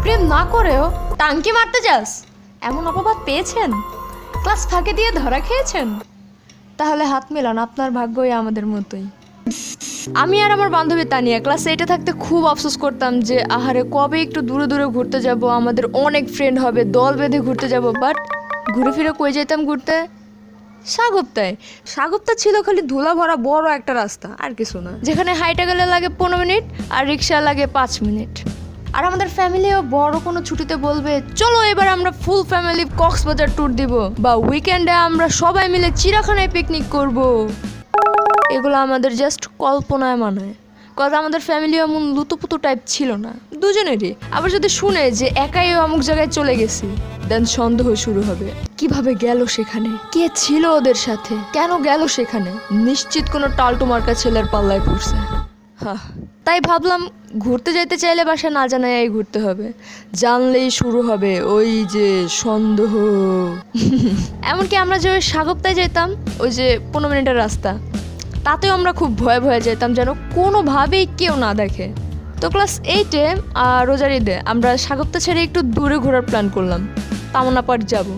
প্রেম না করেও টাঙ্কি মারতে যাস, এমন অপবাদ পেয়েছেন? ক্লাস ফাঁকে দিয়ে ধরা খেয়েছেন? তাহলে হাত মেলান, আপনার ভাগ্যই আমাদের মতোই। আমি আর আমার বান্ধবী তানিয়া ক্লাস 8-এ থাকতে খুব আফসোস করতাম যে আহারে কবে একটু দূরে দূরে ঘুরতে যাব, আমাদের অনেক ফ্রেন্ড হবে, দল বেঁধে ঘুরতে যাব। বাট ঘুরে ফিরে কই যেতাম ঘুরতে? সাগুপ্তা ছিল খালি ধুলা ভরা বড় একটা রাস্তা, আর কিছু না, যেখানে হাইটে গেলে লাগে 15 মিনিট আর রিক্সা লাগে 5 মিনিট। আর আমাদের ফ্যামিলিও বড় কোনো ছুটিতে বলবে চলো এবার আমরা ফুল ফ্যামিলি কক্সবাজার ট্যুর দিব, বা উইকেন্ডে আমরা সবাই মিলে চিড়িয়াখানায় পিকনিক করব। এগুলো আমাদের জাস্ট কল্পনায় মানায়, কথা আমাদের ফ্যামিলি এমন লুতুপুতু টাইপ ছিল না দুজনেরই। আবার যদি শুনে যে একাই অমুক জায়গায় চলে গেছি, দেন সন্দেহ শুরু হবে, কিভাবে গেল সেখানে, কে ছিল ওদের সাথে, কেন গেল সেখানে, নিশ্চিত কোনো টালটু মার্কা ছেলের পাল্লায় পড়ছে। তাই ভাবলাম ঘুরতে যেতে চাইলে বাসা না জানাই ঘুরতে হবে, জানলেই শুরু হবে ওই যে সন্দেহ। এমনকি আমরা যে ওই সাগপ্তায় যেতাম, ওই যে 15 মিনিটের রাস্তা, তাতেও আমরা খুব ভয়ে ভয়ে যেতাম যেন কোনোভাবেই কেউ না দেখে। তো ক্লাস 8-এ রোজার ঈদে আমরা সাগপ্তা ছেড়ে একটু দূরে ঘোরার প্ল্যান করলাম, তামান্না পার্ক যাব।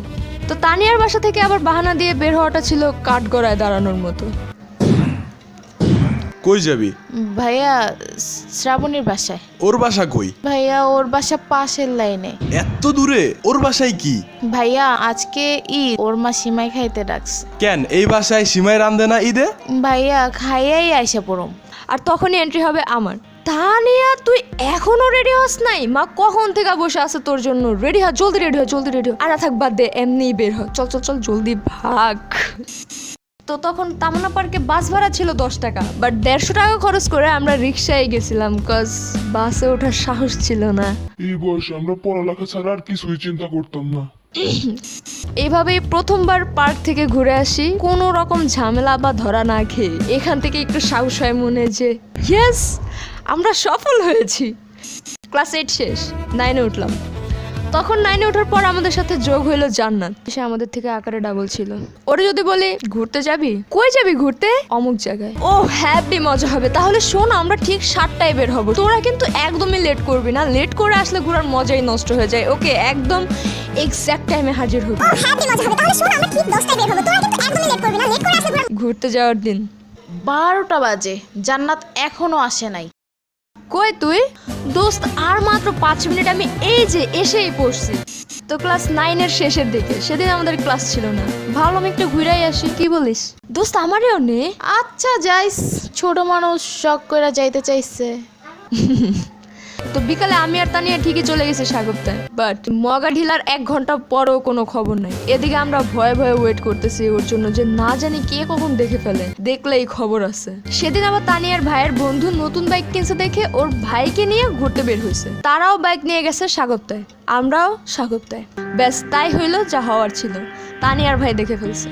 তো তানিয়ার বাসা থেকে আবার বাহানা দিয়ে বের হওয়াটা ছিল কাঠগড়ায় দাঁড়ানোর মতো। কই যাবি? ভাইয়া শ্রাবণীর বাসায়। ওর বাসা কই? ভাইয়া ওর বাসা পাশের লাইনে। এত দূরে? ওর বাসায় কি? ভাইয়া আজকে ঈদ, ওর মা সিমাই খাইতে ডাকছে। কেন এই বাসায় সিমাই রান্ধে না ঈদে? ভাইয়া খাইয়াই আইসা পড়ম। আর তখনই এন্ট্রি হবে আমার। তানিয়া তুই এখনো রেডি হস নাই? মা কখন থেকে বসে আছে তোর জন্য, রেডি হ, জলদি রেডি হ, জলদি রেডি হ। আর থাক বাদ দে, এমনিই বের হ, চল চল চল জলদি ভাগ। তো তখন তামান্না পার্কে বাস ভাড়া ছিল 10 টাকা, বাট 150 টাকা খরচ করে আমরা রিক্সায় গেছিলাম, কজ বাসে ওঠার সাহস ছিল না। এই বয়সে আমরা পড়ালেখা ছাড়া আর কিছুই চিন্তা করতাম না। এইভাবেই প্রথমবার পার্ক থেকে ঘুরে আসি, কোনো রকম ঝামেলা বা ধরা না খেয়ে। এখান থেকে একটু সাহস হয় মনে যে ইয়েস আমরা সফল হয়েছি। ক্লাস 8 শেষ, 9-এ উঠলাম। তখন 9-এ ওঠার পর আমাদের সাথে যোগ হইলো জান্নাত, সে আমাদের থেকে আকারে ডাবল ছিল। ওরে যদি বলি ঘুরতে যাবি, কই যাবি ঘুরতে? অমুক জায়গায়। ও হ্যাপি, মজা হবে। তাহলে শোন আমরা ঠিক 7টায় বের হব, তোরা কিন্তু একদমই লেট করবি না, লেট করে আসলে ঘোরার মজাই নষ্ট হয়ে যায়। ওকে, একদম এক্সাক্ট টাইমে হাজির হবি। ঘুরতে যাওয়ার দিন 12টা বাজে, জান্নাত এখনো আসে নাই। কই তুই? দোস্ত আর মাত্র 5 মিনিট, আমি এই যে এসেই পড়ছি। তো ক্লাস 9-এর শেষের দিকে, সেদিন আমাদের ক্লাস ছিল না, ভাবলাম একটু ঘুরাই আসি, কি বলিস? দোস্ত আমারও নে। আচ্ছা যাইস, ছোট মানুষ শখ করে যাইতে চাইছে। তো বিকালে আমি আর তানিয়া ঠিকই চলে গেছি সাগরতায়, বাট মগা ঢিলার 1 ঘন্টা পরও কোনো খবর নাই। এদিকে আমরা ভয়ে ভয়ে ওয়েট করতেছি ওর জন্য, যে না জানি কে কখন দেখে ফেলে, দেখলেই খবর আছে। সেদিন আবার তানিয়ার ভাইয়ের বন্ধু নতুন বাইক কিনছে দেখে ওর ভাইকে নিয়ে ঘুরতে বের হয়েছে, তারাও বাইক নিয়ে গেছে সাগরতায়, আমরাও সাগরতায়। ব্যাস তাই হইলো যা হওয়ার ছিল, তানিয়ার ভাই দেখে ফেলছে।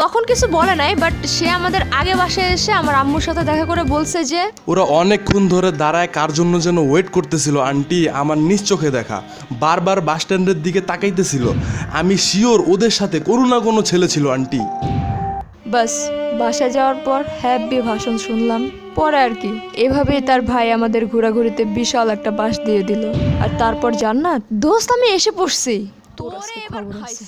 তখন কিছু বলে নাই, বাট সে আমাদের আগে বাসায় এসে আমার আম্মুর সাথে দেখা করে বলছে যে ওরা অনেকক্ষণ ধরে দাঁড়ায় কার জন্য যেন ওয়েট করতেছিল। আন্টি আমার নিজ চোখে দেখা, বারবার বাস স্ট্যান্ডের দিকে তাকাইতেছিল। আমি শিওর ওদের সাথে কোনো না কোনো ছেলে ছিল আন্টি। বাস বাসায় যাওয়ার পর হ্যাপি ভাষণ শুনলাম, পরে আর কি এভাবেই তার ভাই আমাদের ঘোরাঘুরিতে বিশাল একটা বাস দিয়ে দিল। আর তারপর জান্নাত, দোস্ত আমি এসে পড়ছি, তোর আজকে খবর আছে।